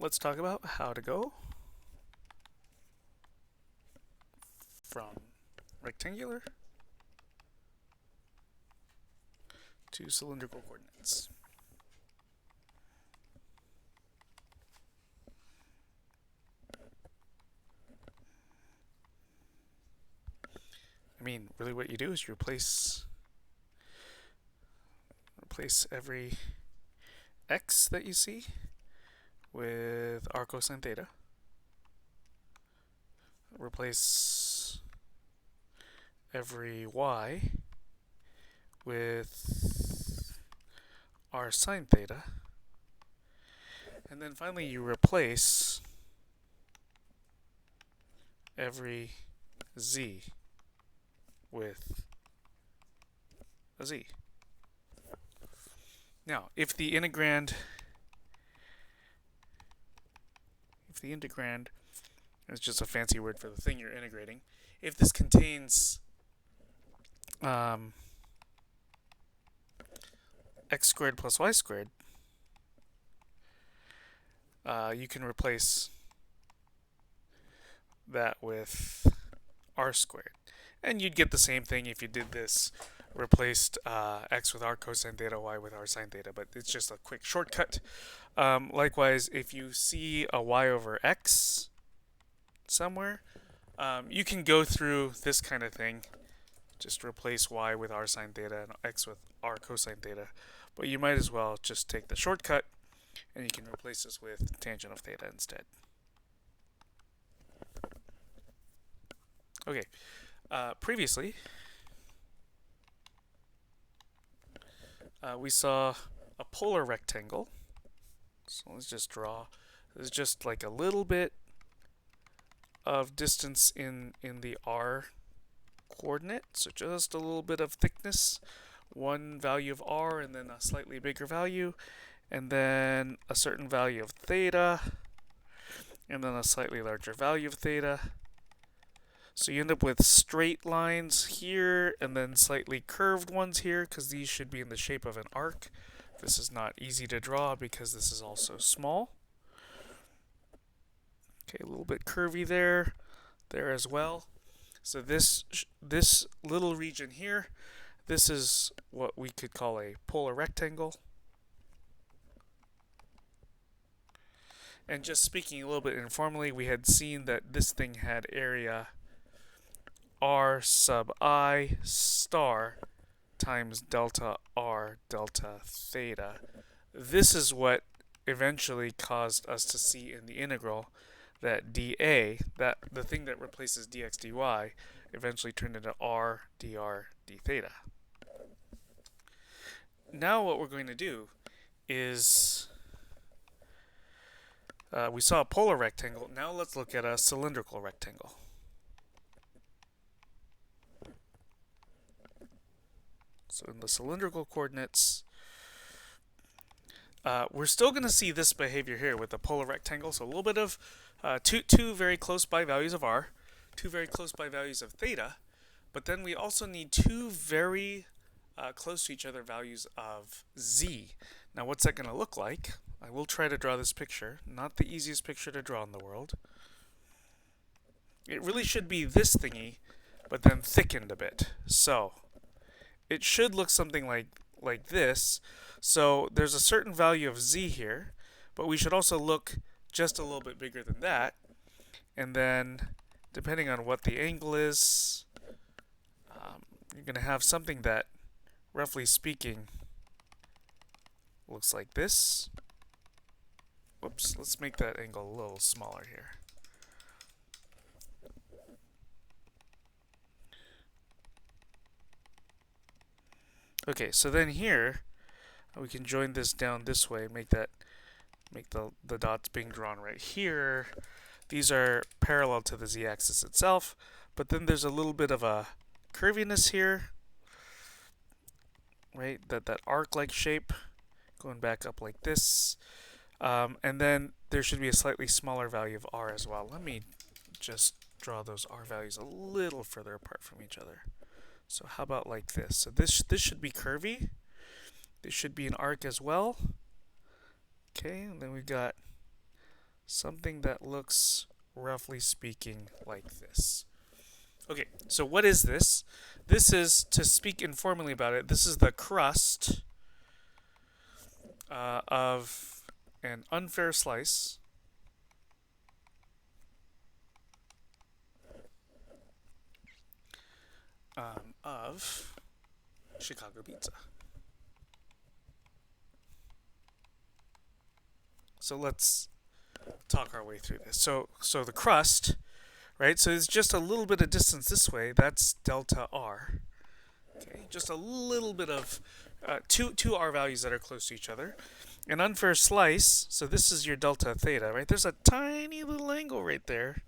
let's talk about how to go from rectangular to cylindrical coordinates. I mean, really what you do is you replace every x that you see with r cosine theta. Replace every y with r sine theta. And then finally you replace every z with a z. Now, if the integrand is just a fancy word for the thing you're integrating, if this contains x squared plus y squared, you can replace that with r squared. And you'd get the same thing if you did this, replaced x with r cosine theta, y with r sine theta, but it's just a quick shortcut. Likewise, if you see a y over x somewhere, you can go through this kind of thing. Just replace y with r sine theta and x with r cosine theta. But you might as well just take the shortcut and you can replace this with tangent of theta instead. Okay, previously we saw a polar rectangle. So let's just draw. There's just like a little bit of distance in the r coordinate, so just a little bit of thickness, one value of r and then a slightly bigger value, and then a certain value of theta, and then a slightly larger value of theta. So you end up with straight lines here and then slightly curved ones here because these should be in the shape of an arc. This is not easy to draw because this is also small. Okay, a little bit curvy there as well. So this little region here, this is what we could call a polar rectangle. And just speaking a little bit informally, we had seen that this thing had area r sub I star times delta r delta theta. This is what eventually caused us to see in the integral that dA, that the thing that replaces dx dy, eventually turned into r dr d theta. Now what we're going to do is, we saw a polar rectangle, now let's look at a cylindrical rectangle. So in the cylindrical coordinates, we're still going to see this behavior here with the polar rectangle. So a little bit of two very close by values of r, two very close by values of theta, but then we also need two very close to each other values of z. Now what's that going to look like? I will try to draw this picture. Not the easiest picture to draw in the world. It really should be this thingy, but then thickened a bit. So it should look something like this. So there's a certain value of z here, but we should also look just a little bit bigger than that. And then, depending on what the angle is, you're going to have something that, roughly speaking, looks like this. Whoops, let's make that angle a little smaller here. Okay, so then here we can join this down this way, make the dots being drawn right here. These are parallel to the z-axis itself, but then there's a little bit of a curviness here, right? That arc-like shape going back up like this, and then there should be a slightly smaller value of r as well. Let me just draw those r values a little further apart from each other. So how about like this? So this should be curvy. This should be an arc as well. Okay, and then we've got something that looks, roughly speaking, like this. Okay, so what is this? This is, to speak informally about it, this is the crust of an unfair slice of Chicago pizza. So let's talk our way through this. So the crust, right? So it's just a little bit of distance this way. That's delta r. Okay, just a little bit of two r values that are close to each other. An unfair slice. So this is your delta theta, right? There's a tiny little angle right there.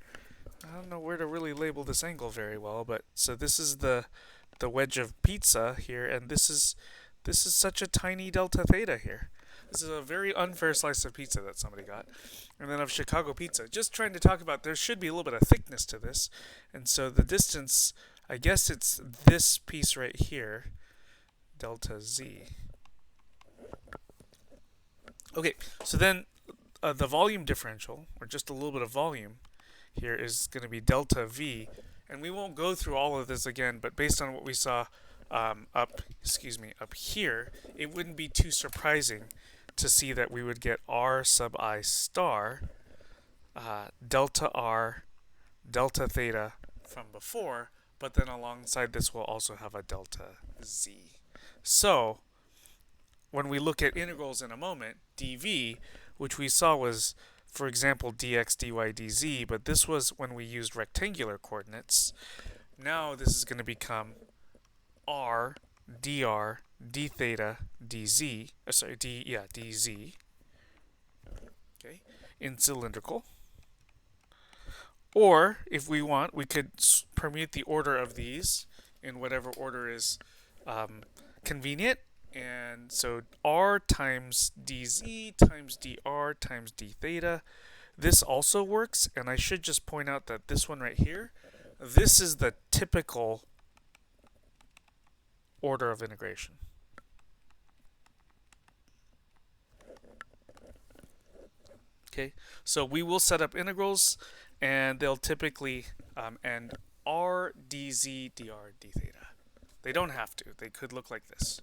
I don't know where to really label this angle very well, but so this is the wedge of pizza here, and this is such a tiny delta theta here. This is a very unfair slice of pizza that somebody got. And then of Chicago pizza. Just trying to talk about, there should be a little bit of thickness to this. And so the distance, I guess it's this piece right here, delta z. Okay, so then the volume differential, or just a little bit of volume here, is going to be delta v. And we won't go through all of this again, but based on what we saw up here, it wouldn't be too surprising to see that we would get r sub I star delta r delta theta from before, but then alongside this we'll also have a delta z. So when we look at integrals in a moment, dv, which we saw was, for example, dx, dy, dz, but this was when we used rectangular coordinates. Now this is going to become r dr d theta dz, dz, okay, in cylindrical. Or if we want, we could permute the order of these in whatever order is convenient. And so r times dz times dr times d theta. This also works, and I should just point out that this one right here, this is the typical order of integration. Okay, so we will set up integrals, and they'll typically end r dz dr d theta. They don't have to. They could look like this.